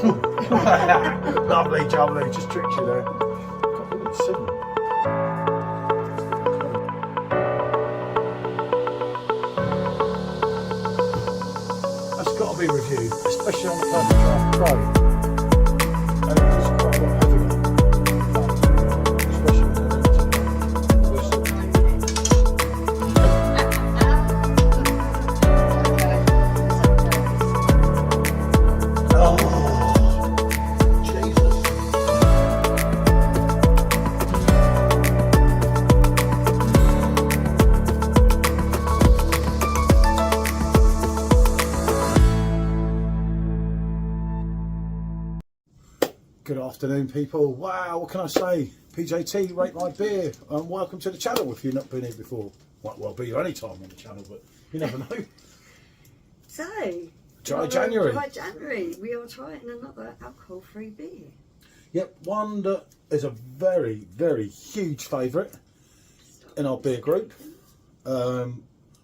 Lovely, jubbly, just tricked you there. God, look at 7. That's got to be reviewed, especially on the Purple Draft Pro. And it's just quite a lot heavier. Especially when Good afternoon, people. Wow, what can I say? PJT, rate my beer, and welcome to the channel if you've not been here before. Might well be your only time on the channel, but you never know. So, Dry January. Dry January, we are trying another alcohol-free beer. Yep, one that is a very, very huge favourite in our beer group. Well,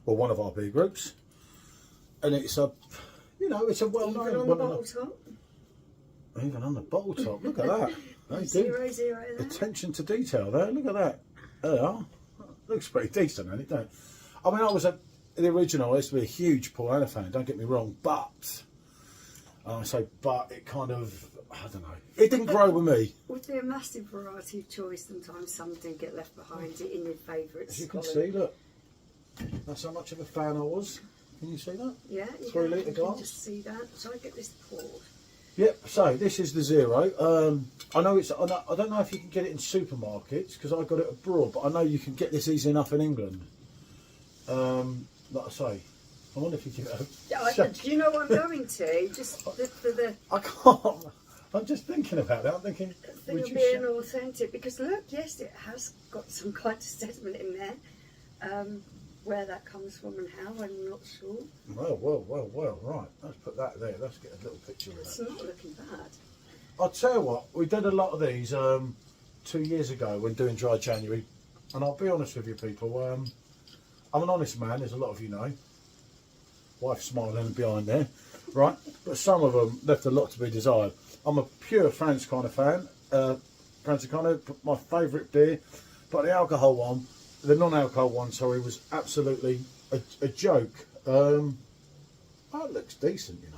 one of our beer groups. And it's a, you know, it's a well-known Even on the bottle top. Even on the bottle top, look at that. They do. 0 there. Attention to detail there, look at that. There they are. Looks pretty decent, doesn't it? Don't it? I mean, the original, I used to be a huge Paulaner fan, don't get me wrong, but, I say but, it kind of, I don't know, it didn't grow with me. With the massive variety of choice, sometimes some do get left behind in your favourites. As you can see, look, that's how much of a fan I was. Can you see that? Yeah, you 3 litre can glass. just see that. Shall I get this poured? Yep, so this is the Zero. I know it's, I don't know if you can get it in supermarkets because I got it abroad, but I know you can get this easy enough in England. Like I say, I wonder if you can Do you know what I'm going to? Just for the I can't. I'm just thinking about it. I'm thinking, thing of being authentic, because look, yes, it has got some kind of statement in there. Where that comes from and how, I'm not sure. Well, right. Let's put that there. Let's get a little picture of that. It's not looking bad. I'll tell you what, we did a lot of these 2 years ago when doing Dry January. And I'll be honest with you people, I'm an honest man, as a lot of you know. Wife smiling behind there, right? But some of them left a lot to be desired. I'm a pure Franz kind of fan. Franz kind of my favourite beer. But the alcohol one, the non-alcohol one, sorry, was absolutely a joke. That looks decent, you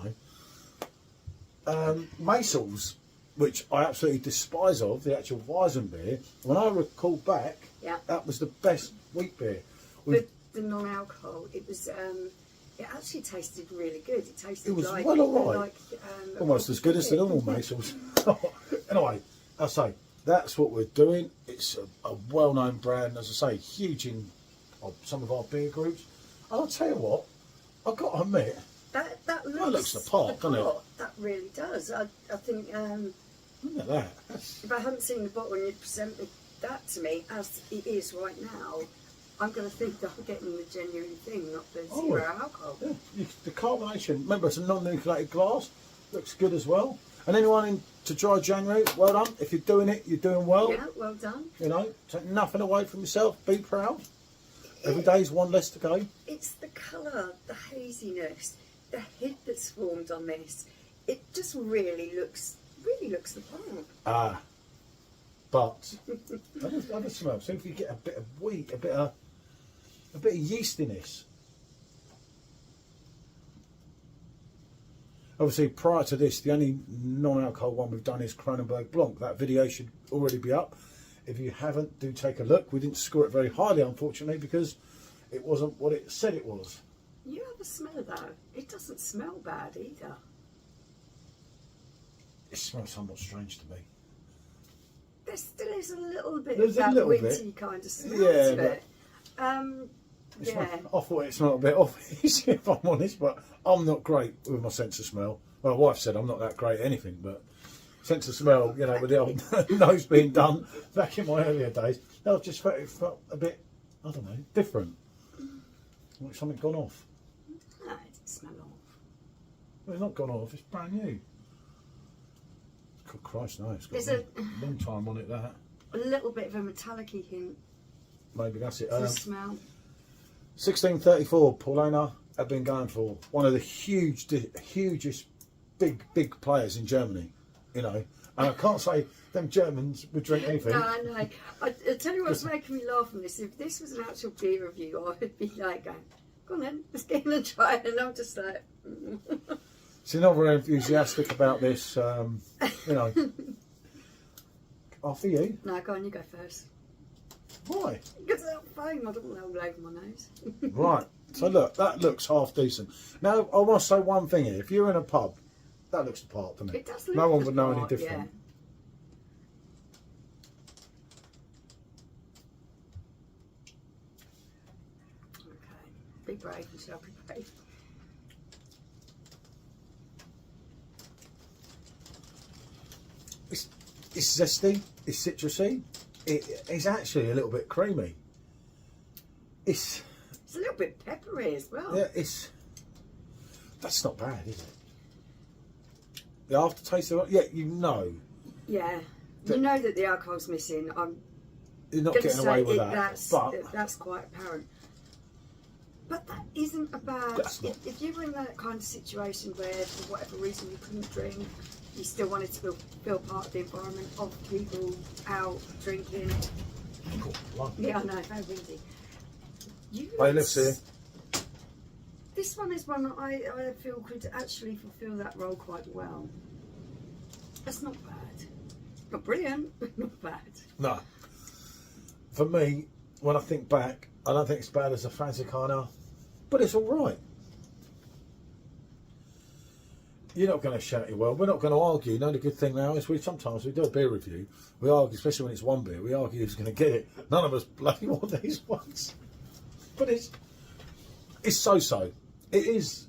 know. Maisels, which I absolutely despise of, the actual Weissbier, when I recall back, yeah, that was the best wheat beer. With the non-alcohol, it was, it actually tasted really good. It tasted like, well alright. like almost as good as the normal Maisels. Anyway, I say, that's what we're doing. It's a well-known brand, as I say, huge in some of our beer groups. And I'll tell you what, I've got to admit, that looks the part, doesn't it? That really does. I think look at that. if I hadn't seen the bottle and you presented that to me as it is right now, I'm going to think that I'm getting the genuine thing, not the zero alcohol. Yeah, the carbonation, remember it's a non-nucleated glass, looks good as well. And anyone into Dry January, well done. If you're doing it, you're doing well. Yeah, well done. You know, take nothing away from yourself. Be proud. Every day's one less to go. It's the colour, the haziness, the head that's formed on this. It just really looks the part. But have a smell. See if you get a bit of wheat, a bit of yeastiness. Obviously, prior to this, the only non-alcohol one we've done is Kronenberg Blanc. That video should already be up. If you haven't, do take a look. We didn't score it very highly, unfortunately, because it wasn't what it said it was. You have a smell, though. It doesn't smell bad, either. It smells somewhat strange to me. There still is a little bit of that wintry kind of smell to it. Yeah. I thought it smelled a bit off, if I'm honest, but I'm not great with my sense of smell. Well, my wife said I'm not that great at anything, but sense of smell, you know, with the old nose being done back in my earlier days, I just felt it felt a bit, I don't know, different. Like something gone off. No, it didn't smell off. Well, it's not gone off, it's brand new. God Christ, no, it's got There's a long time on it, that. A little bit of a metallic-y hint. Maybe that's it. To the smell. 1634 Paulaner have been going for one of the hugest big players in Germany, you know. And I can't say them Germans would drink anything. No, I know. I tell you what's making me laugh on this. If this was an actual beer review, I would be like, going, go on then, let's get in and try it. And I'm just like... So you're not very enthusiastic about this, you know. After you. No, go on, you go first. Why? Because that foam, I don't want all over my nose. Right. So look, that looks half decent. Now, I want to say one thing here. If you're in a pub, that looks the part, doesn't it? It does look no one the would know part, any different. Yeah. Okay. Be brave and shall be brave. It's zesty, it's citrusy, it's actually a little bit creamy. It's a little bit peppery as well. Yeah, that's not bad, is it? The aftertaste of it, yeah, you know. Yeah, you know that the alcohol's missing. You're not getting away with that. That's quite apparent. But that isn't a bad... If you were in that kind of situation where, for whatever reason, you couldn't drink, you still wanted to feel part of the environment of people out drinking. Cool. Yeah, I know, very windy. Let's see. This one is one that I feel could actually fulfil that role quite well. That's not bad. Not brilliant, but not bad. No. For me, when I think back, I don't think it's bad as a fancy Carner, but it's all right. You're not going to shout it well. We're not going to argue. You know, the good thing now is sometimes we do a beer review. We argue, especially when it's one beer. We argue who's going to get it. None of us bloody want these ones. But it's so-so. It is.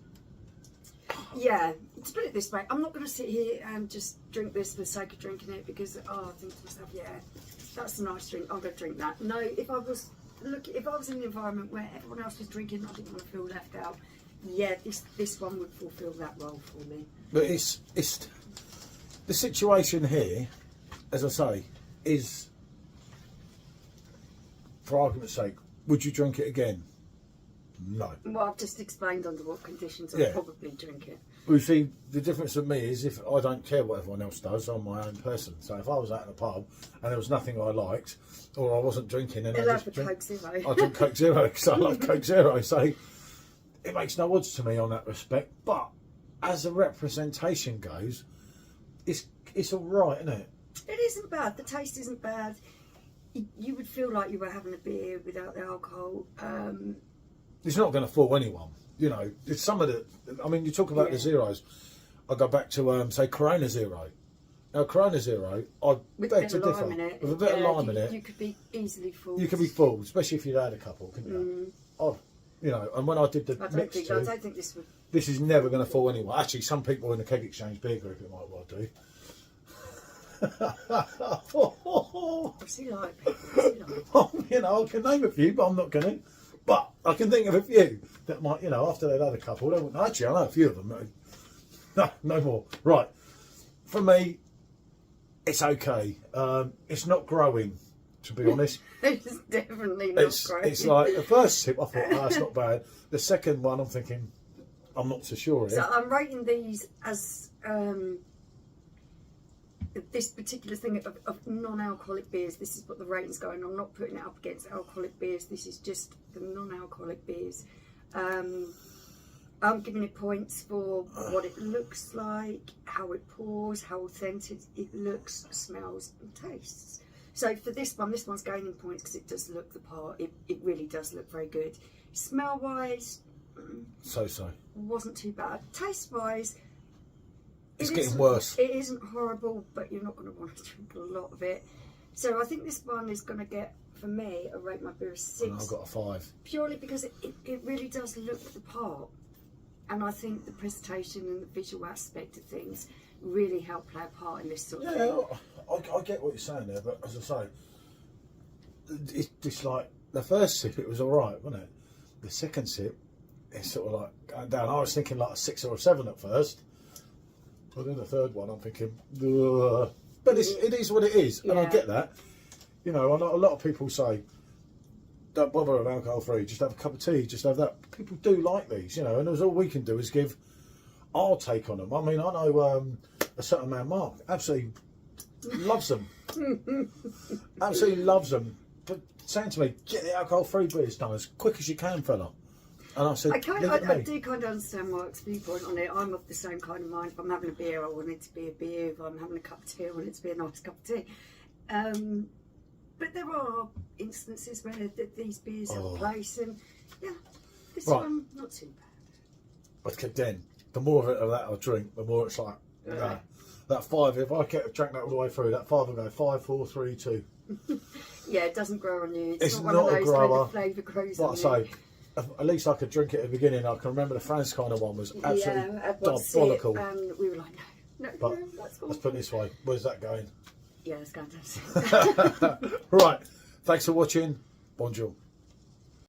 Yeah. To put it this way, I'm not going to sit here and just drink this for the sake of drinking it because I think to myself, yeah, that's a nice drink. I'm going to drink that. No, if I was in an environment where everyone else was drinking, I didn't want to feel left out. Yeah, this one would fulfil that role for me. But it's the situation here, as I say, is, for argument's sake, would you drink it again? No. Well, I've just explained under what conditions I'd probably drink it. Well, you see, the difference with me is if I don't care what everyone else does, I'm my own person. So if I was out in a pub and there was nothing I liked, or I wasn't drinking, and I drink Coke Zero. I drink Coke Zero because I love Coke Zero. So it makes no odds to me on that respect. But as a representation goes, it's all right, isn't it? It isn't bad. The taste isn't bad. You would feel like you were having a beer without the alcohol. It's not going to fool anyone. You know, it's some of the... I mean, you talk about the zeros. I go back to, say, Corona Zero. Now, Corona Zero, I beg to differ. With a bit of lime in it. You could be easily fooled. You could be fooled, especially if you'd had a couple, couldn't you? You know, and when I did the mix I don't think this would... This is never going to fool anyone. Actually, some people in the Keg Exchange beer group, it might well do. What's he like? What's he like? Well, you know, I can name a few, but I'm not going to. But I can think of a few that might, you know, after they've had a couple, they wouldn't. Actually, I know a few of them. No more. Right. For me, it's okay. It's not growing, to be honest. It's definitely not growing. It's like the first sip, I thought, that's not bad. The second one, I'm thinking, I'm not so sure here. So I'm rating these as this particular thing of non-alcoholic beers. This is what the rating's going. I'm not putting it up against alcoholic beers. This is just the non-alcoholic beers. I'm giving it points for what it looks like, how it pours, how authentic it looks, smells and tastes. So for this one's gaining points because it does look the part. It really does look very good. Smell-wise, so wasn't too bad. Taste-wise, it's getting worse. It isn't horrible, but you're not going to want to drink a lot of it. So I think this one is going to get, for me, I rate my beer a 6. And I've got a 5. Purely because it really does look the part. And I think the presentation and the visual aspect of things really help play a part in this sort of thing. I get what you're saying there, but as I say, it's like the first sip, it was all right, wasn't it? The second sip, it's sort of like going down. I was thinking like a 6 or a 7 at first. But then the third one, I'm thinking, ugh. But it is what it is, and I get that. You know, a lot of people say, don't bother with alcohol free, just have a cup of tea, just have that. People do like these, you know, and all we can do is give our take on them. I mean, I know a certain man, Mark, absolutely loves them. Absolutely loves them. But saying to me, get the alcohol-free beers done as quick as you can, fella. And I said, I do kind of understand Mark's viewpoint on it. I'm of the same kind of mind. If I'm having a beer, I want it to be a beer. If I'm having a cup of tea, I want it to be a nice cup of tea. But there are instances where these beers have a place, and yeah, this one not too bad. But then, the more of that I drink, the more it's like that 5. If I drank that all the way through, that 5 will go 5, 4, 3, 2. Yeah, it doesn't grow on you. It's not not one a of those grower. where the flavour grows on you. Like I say, at least I could drink it at the beginning. I can remember the France kind of one was absolutely diabolical. And we were like, no, that's cool. Let's put it this way. Where's that going? Yeah, it's going to. Right. Thanks for watching. Bonjour.